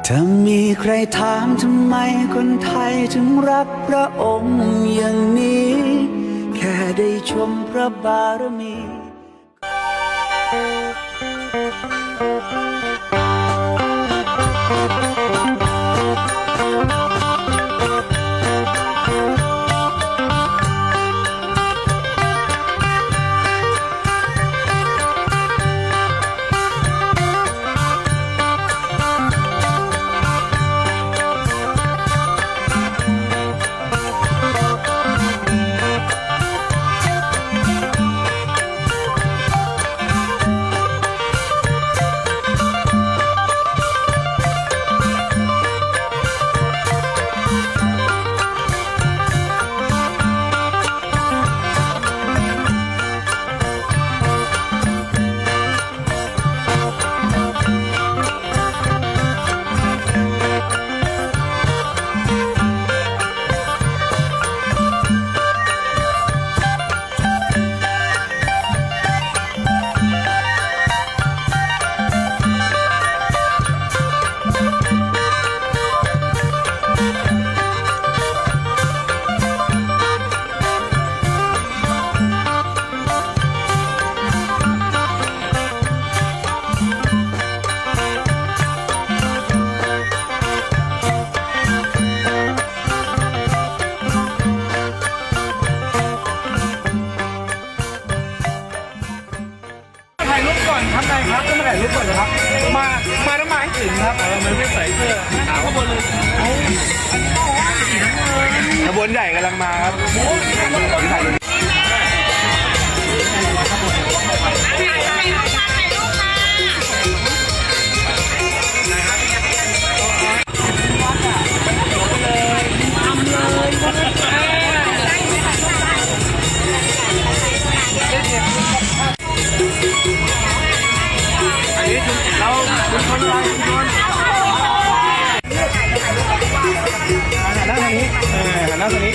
ถ้ามีใครถามทำไมคนไทยถึงรักพระองค์อย่างนี้แค่ได้ชมพระบารมีถ่ายรูปก่อนครับนายครับต้องมาถ่ายรูปก่อนนะครับมาต้องมาให้ถึงครับมันไม่ใส่เสื้อขาวข้างบนเลยขบวนใหญ่กำลังมาครับถ่ายรูปเราคุณคนไทยคุณคนหันหน้าทางนี้หันหน้าทางนี้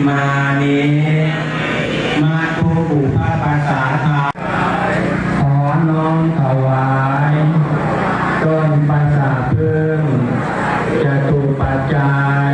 มานิมาตุบุพภาษาทาขอน้อมถวายต้นภาษาพึ่งจตุปัจจัย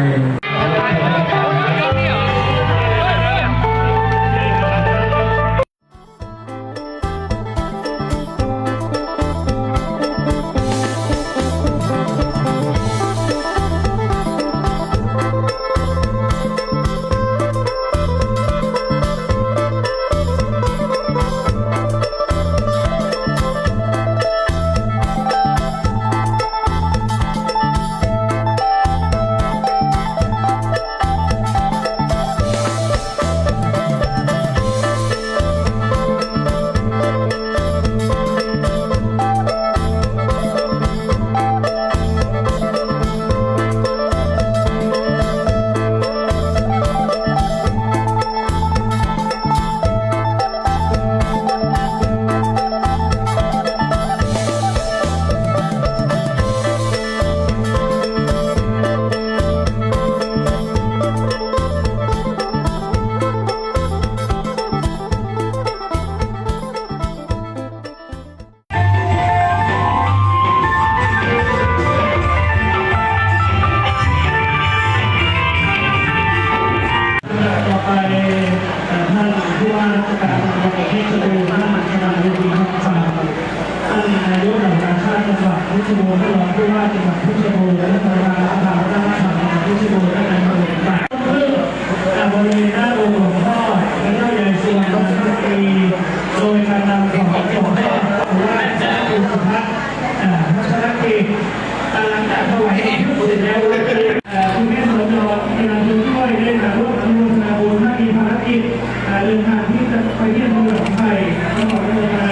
ต่อไปท่านผู้ว่าราชการจังหวัดเพชรบูรณ์ท่านคณะวิทยาศาสตร์ท่านนายกเหล่ากาชาติจังหวัดเพชรบูรณ์ท่านรองผู้ว่าจังหวัดเพชรบูรณ์และประธานสภาวัฒนธรรมจังหวัดเพชรบูรณ์และนายอำเภอต่างๆเพื่อบริเวณหน้าโรงหลวงพ่อและเจ้าใหญ่สุวรรณรัตนตรีโดยการนำของหลวงพ่อผู้ว่าคุณสุพัฒน์พัชรกิจหลังจากถวายเสร็จแล้วคุณแม่สมยศกำลังช่วยได้ร่วมอนุโมทนาบุญถ้ามีภารกิจเดินทางที่จะไปเยี่ยมเมืองไทยต้องขออนุโมทนา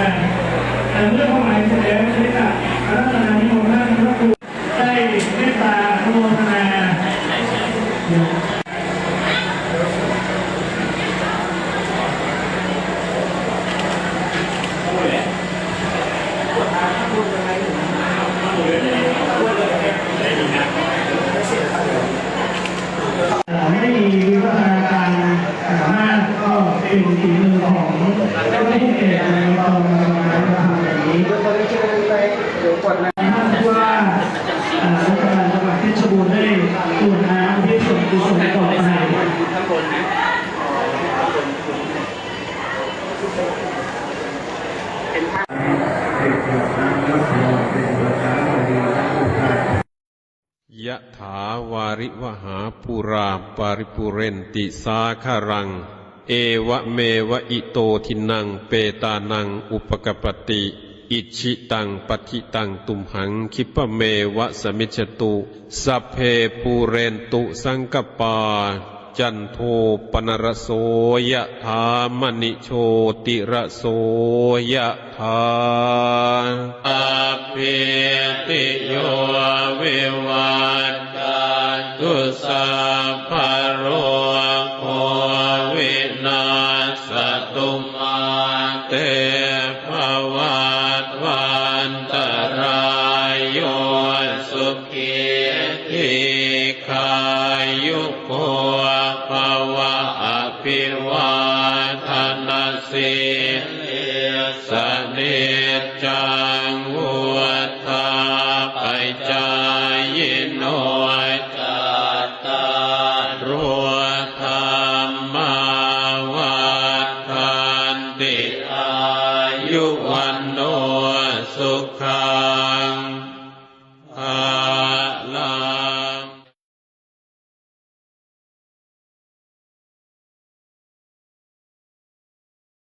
เมื่อถวายเสร็จแล้วใช้กับรัตนานิมนต์ท่านพระครูได้เมตตาอนุโมทนาไม่มีวิวัฒนาการสามารถก็เป็นฝีมือของเจ้าหน้าที่เอกในกองการทำอย่างนี้ท่านว่าราชการจังหวัดเพชรบูรณ์ได้ตรวจน้ำที่ส่วนกุศลต่อไปยะถาวาริวหาปุราปาริปุเรนติสาคารังเอวะเมวะอิโตทินังเปตานังอุปกปปติอิชิตังปฏิตังตุมหังคิปะเมวะสมิจฉตุสัพเพปูเรนตุสังกปาจันโทปนรโสยะถามณิโชติระโสยะถาอาภิติโยวิวัตตันตุสัพพะโรโควินาศตุมาเตภวัตวันตรายโยสุขีทีขายุโกภวะอภิว